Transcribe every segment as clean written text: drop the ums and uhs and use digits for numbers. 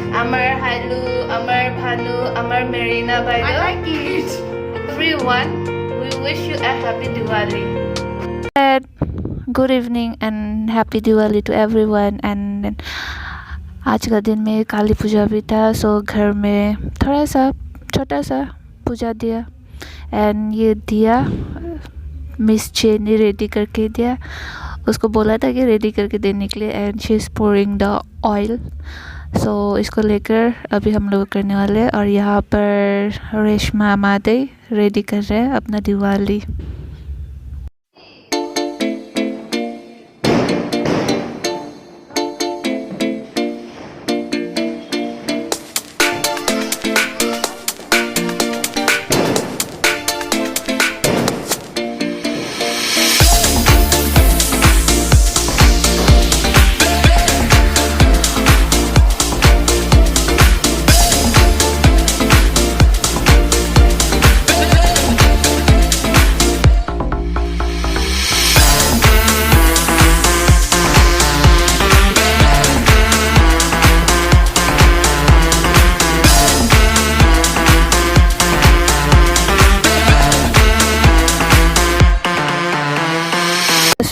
Amar Halu, Amar Bhanu, Amar Marina Baido. I like it. Everyone, we wish you a happy Diwali. Good evening and happy Diwali to everyone. And आज का दिन में काली पूजा भी था, सो घर में थोड़ा सा छोटा सा पूजा दिया. एंड ये दिया मिस चे ने रेडी करके दिया. उसको बोला था कि रेडी करके देने के लिए. And she is pouring the oil. So इसको लेकर अभी हम लोग करने वाले हैं. और यहाँ पर रेशमा मादे रेडी कर रहे हैं अपना Diwali.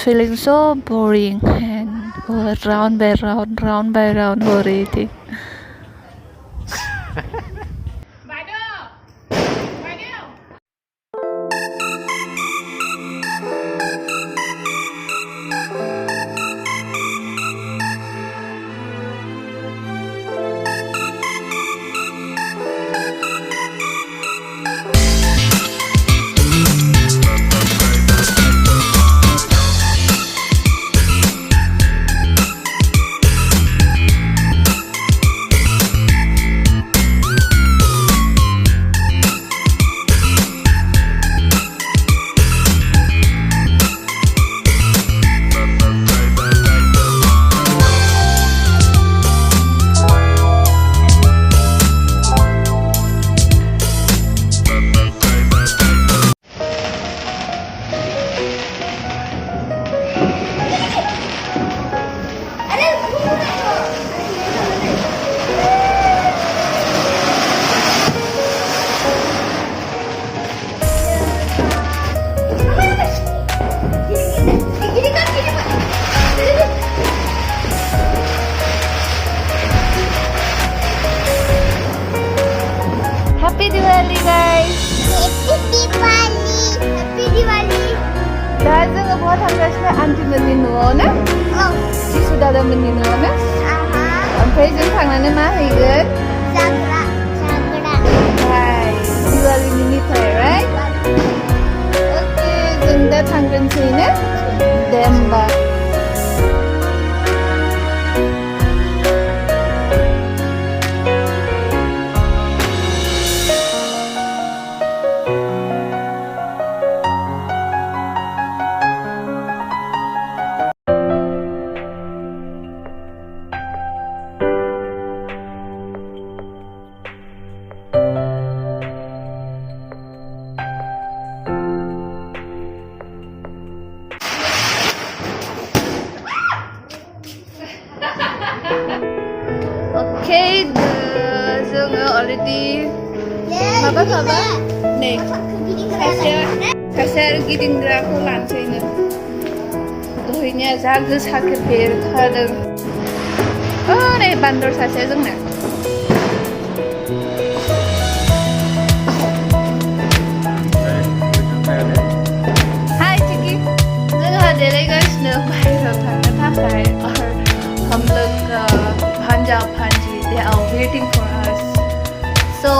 Feeling so boring and go round by round हो रही थी. Happy Diwali guys! Happy Diwali. दा जोङो बहा थांगासिनो आन्टि मोननि न'आव ना? जिसु दादा मोननि न'आव ना? ओमफ्राय जों थांनानै मा हैगोन? जाग्रा. हाय दिवालीनि मिथाइ राइट? ओके जों दा थांग्रोनोसै ना? दे होमबा. Okay, जोङो already माबा नै सासे आरो गिदिंग्राखौ लानोसैनो. दहायनिया जा गोसा बेरखादों. नै बान्दर सासे जोंना. हाय चिकी. जोंहा देलायगासिनो बाहेरायाव थांनो थाखाय. हम लोग भांजा भांजी they are waiting for us. So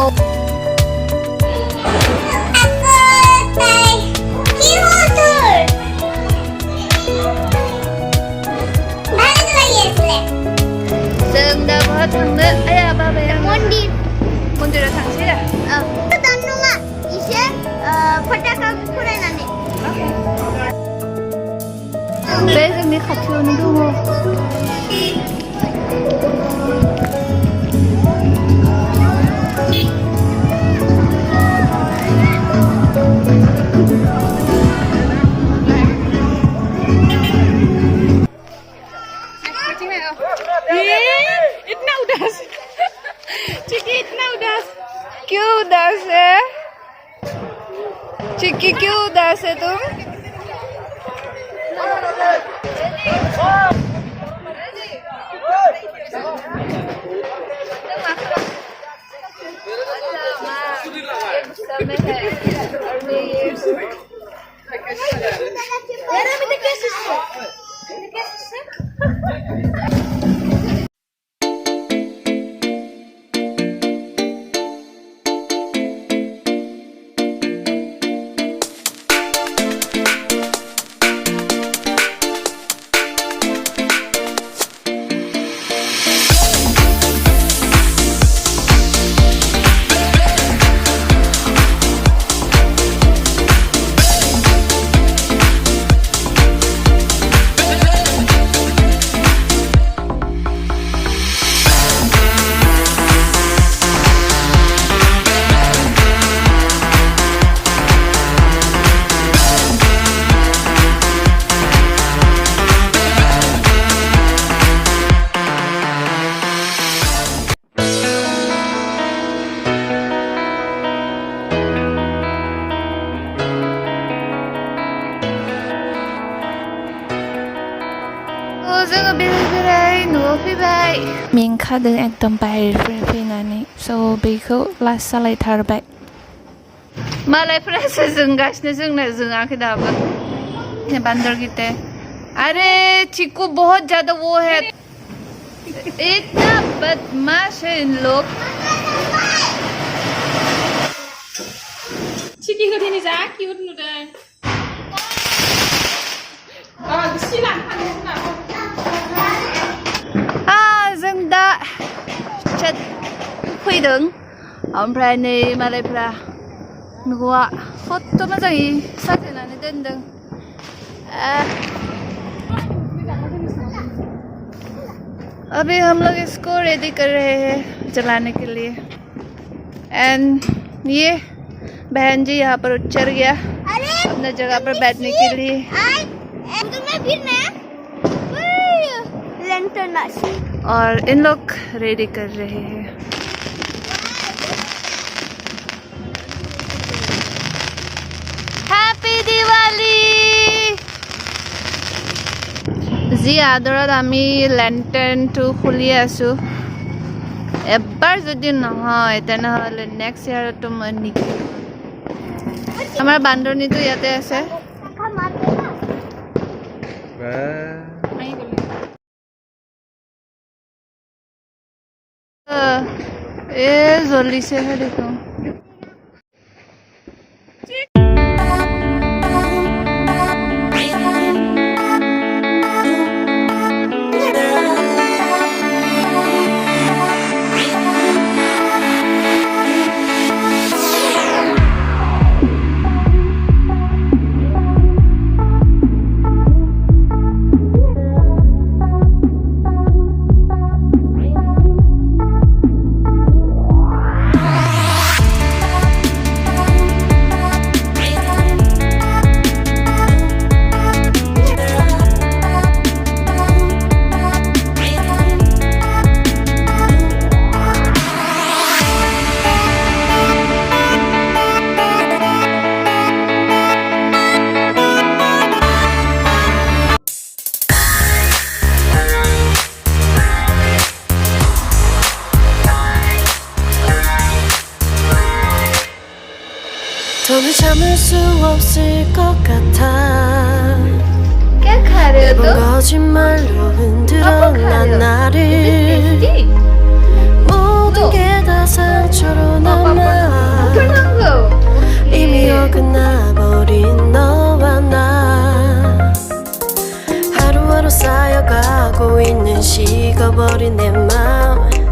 जों दा बहा थांनो? आया बाबाया मन्दिराव थांसै दा? नङा एसे फटाखा फरायनानै. बे जोंनि खाथियावनो दङ. इतना उदास. उदास है? चिक्की क्यों उदास है तुम? जोङो बेरायबाय न'आव फैबाय मेंखादों एकदम बाहेरनिफ्राय फैनानै स' बेखौ लास्ट सालायथारबाय मालायफोरासो जोंगासिनो जोंना जोङाखै दाबो बांदर गिते अरे चीकू बहुत ज्यादा वो है इतना बदमाश है इन लोग 치키 그림이 자 키우는데 신랑 하는구나 जों दा चट फैदों ओमफ्राय नै मालायफ्रा न'आ खथ' मोजाङै साजायनानै दोनदों अभी हम लोग इसको रेडी कर रहे हैं जलाने के लिए एंड ये बहन जी यहाँ पर उतर गया अपने जगह पर बैठने के लिए और इन लोग रेडी कर रहे हैं हैप्पी दिवाली जी आदरत आमी लैंटर्न टू खुली आसो एबार जदि নহয় তেনেহলে নেক্সট ইয়াৰটো মই নিকি আমাৰ বান্দৰনীটো ইয়াতে আছে जल्दी से है देखो 더는 참을 수 없을 것 같아 क्या खा रहे हो 매번 तुम 거짓말로 흔들어 apa खा 난 रहे हो 나를 टेस्टी 모든 게 다 상처로 남아 लो 이미 어긋나버린 너와 나 하루하루 쌓여가고 있는 식어버린 내 맘